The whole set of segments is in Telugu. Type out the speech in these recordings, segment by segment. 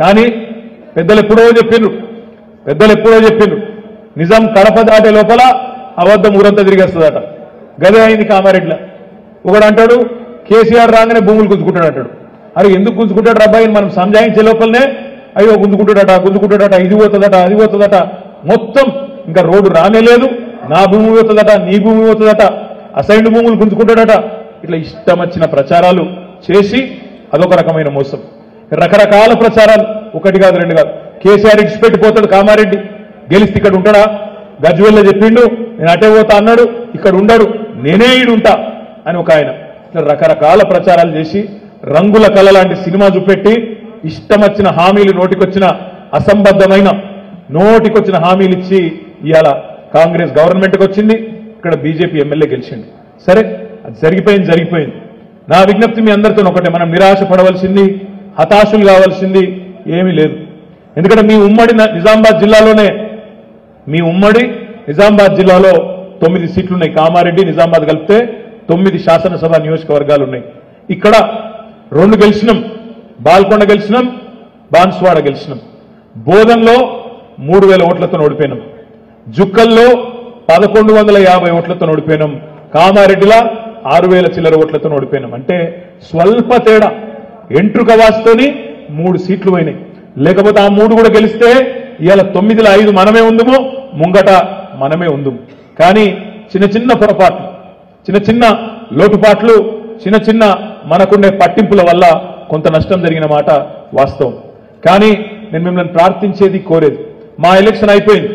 కానీ పెద్దలు ఎప్పుడో చెప్పిండ్రు నిజం కడప దాటే లోపల అబద్ధం ఊరంతా తిరిగేస్తుందట. గదే అయింది కామారెడ్డిలో. ఒకడు అంటాడు కేసీఆర్ రాగానే భూములు గుంజుకుంటాడు అంటాడు. అరే ఎందుకు గుంజుకుంటాడు రబ్బాయిని మనం సంజాయించే లోపలనే అయ్యో గుంజుకుంటాడట ఇది పోతుందట అది పోతుందట మొత్తం ఇంకా రోడ్డు రానే లేదు, నా భూమి పోతుందట నీ భూమి పోతుందట అసైన్డ్ భూములు గుంజుకుంటాడట. ఇట్లా ఇష్టం వచ్చిన ప్రచారాలు చేసి అదొక రకమైన మోసం. రకరకాల ప్రచారాలు, ఒకటి కాదు రెండు కాదు. కేసీఆర్ ఇచ్చిపెట్టిపోతాడు కామారెడ్డి, గెలిస్తే ఇక్కడ ఉంటాడా? గజ్వేల్లో చెప్పిండు నేను అటే పోతా అన్నాడు, ఇక్కడ ఉండడు నేనే ఈడుంటా అని ఒక ఆయన. ఇట్లా రకరకాల ప్రచారాలు చేసి రంగుల కళ లాంటి సినిమా చూపెట్టి ఇష్టం వచ్చిన హామీలు నోటికొచ్చిన అసంబద్ధమైన నోటికొచ్చిన హామీలు ఇచ్చి ఇవాళ కాంగ్రెస్ గవర్నమెంట్కి వచ్చింది, ఇక్కడ బీజేపీ ఎమ్మెల్యే గెలిచింది. సరే అది జరిగిపోయింది. నా విజ్ఞప్తి మీ అందరితో ఒకటే, మనం నిరాశ పడవలసింది హతాశులు కావాల్సింది ఏమీ లేదు. ఎందుకంటే మీ ఉమ్మడి నిజామాబాద్ జిల్లాలో 9 సీట్లు ఉన్నాయి. కామారెడ్డి నిజామాబాద్ కలిపితే 9 శాసనసభ నియోజకవర్గాలు ఉన్నాయి. ఇక్కడ 2 గెలిచినాం, బాల్కొండ గెలిచినాం, బాన్స్వాడ గెలిచినాం. బోధన్లో 3000 ఓట్లతో ఓడిపోయినాం, జుక్కల్లో 1150 ఓట్లతో ఓడిపోయినాం, కామారెడ్డిలా 6000 చిల్లర ఓట్లతో ఓడిపోయినాం. అంటే స్వల్ప తేడా, ఎంట్రుక వాస్తోని 3 సీట్లు పోయినాయి. లేకపోతే ఆ 3 కూడా గెలిస్తే ఇవాళ 9లో 5 మనమే ఉందుము, ముంగట మనమే ఉందుము. కానీ చిన్న చిన్న పొరపాట్లు, చిన్న చిన్న లోటుపాట్లు, చిన్న చిన్న మనకుండే పట్టింపుల వల్ల కొంత నష్టం జరిగిన మాట వాస్తవం. కానీ నేను మిమ్మల్ని ప్రార్థించేది కోరేది, మా ఎలక్షన్ అయిపోయింది,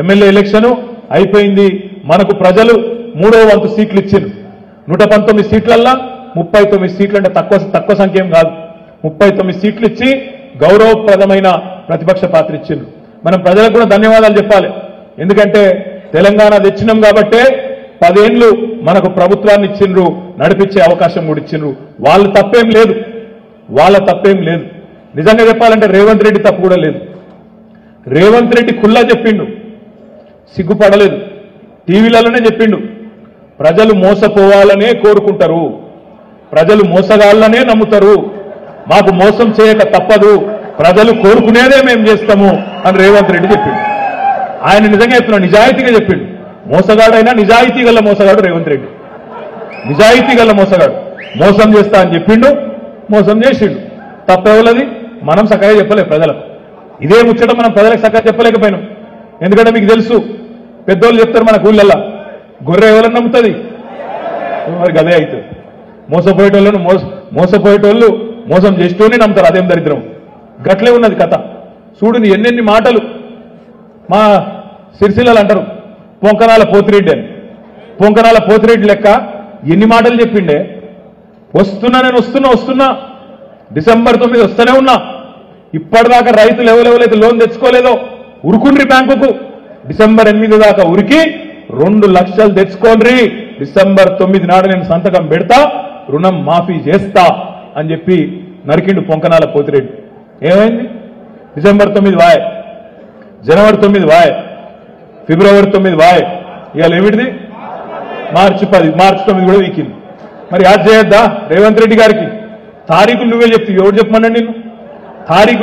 ఎమ్మెల్యే ఎలక్షన్ అయిపోయింది. మనకు ప్రజలు 3వ వంతు సీట్లు ఇచ్చారు. 119 సీట్లల్లా 39 సీట్లు అంటే తక్కువ సంఖ్య ఏం కాదు. 39 సీట్లు ఇచ్చి గౌరవప్రదమైన ప్రతిపక్ష పాత్ర ఇచ్చిండ్రు. మనం ప్రజలకు కూడా ధన్యవాదాలు చెప్పాలి. ఎందుకంటే తెలంగాణ తెచ్చినాం కాబట్టే 10 ఏళ్లు మనకు ప్రభుత్వాన్ని ఇచ్చిండ్రు, నడిపించే అవకాశం కూడా ఇచ్చిండ్రు. వాళ్ళ తప్పేం లేదు. నిజంగా చెప్పాలంటే రేవంత్ రెడ్డి తప్పు కూడా లేదు. రేవంత్ రెడ్డి కుల్లా చెప్పిండు, సిగ్గుపడలేదు, టీవీలలోనే చెప్పిండు. ప్రజలు మోసపోవాలనే కోరుకుంటారు, ప్రజలు మోసగాళ్లనే నమ్ముతారు, మాకు మోసం చేయక తప్పదు, ప్రజలు కోరుకునేదే మేము చేస్తాము అని రేవంత్ రెడ్డి చెప్పిండు. ఆయన నిజంగా చెప్తున్నాడు, నిజాయితీగా చెప్పిండు. మోసగాడైనా నిజాయితీ గల మోసగాడు రేవంత్ రెడ్డి, నిజాయితీ గల మోసగాడు. మోసం చేస్తా అని చెప్పిండు, మోసం చేసిండు. తప్పెవలది మనం చక్కగా చెప్పలే ప్రజలకు. ఇదే ముచ్చట మనం ప్రజలకు చక్కగా చెప్పలేకపోయినాం. ఎందుకంటే మీకు తెలుసు, పెద్దోళ్ళు చెప్తారు మన ఊళ్ళల్లా, గొర్రె ఎవరన్నా నమ్ముతుంది, మరి గదే అవుతుంది. మోసపోయేటోళ్ళు మోసం చేస్తూనే నమ్ముతారు, అదేం దరిద్రం. గట్లే ఉన్నది కథ. చూడు ఎన్నెన్ని మాటలు మా సిరిసిల్లలు అంటారు పొంకనాల పోతిరెడ్డి అని. పొంకనాల పోతిరెడ్డి లెక్క ఎన్ని మాటలు చెప్పిండే. నేను వస్తున్నా డిసెంబర్ 9 వస్తూనే ఉన్నా. ఇప్పటిదాకా రైతులు ఎవరెవరైతే లోన్ తెచ్చుకోలేదో ఉరుకుండ్రి బ్యాంకుకు. డిసెంబర్ 8 దాకా ఉరికి 2 లక్షలు తెచ్చుకోండి, డిసెంబర్ 9 నాడు నేను సంతకం పెడతా, రుణం మాఫీ చేస్తా అని చెప్పి నరికిండు పొంకనాల పోతిరెడ్డి. ఏమైంది? డిసెంబర్ 9 వాయ్, జనవరి 9 వాయ్, ఫిబ్రవరి 9 వాయ్, ఇవాళ ఏమిటిది మార్చి 9 కూడా వీకింది. మరి యాడ్ చేయొద్దా రేవంత్ రెడ్డి గారికి? తారీఖులు నువ్వే చెప్తావు, ఎవరు చెప్పమన్నాడు నిన్ను? తారీఖు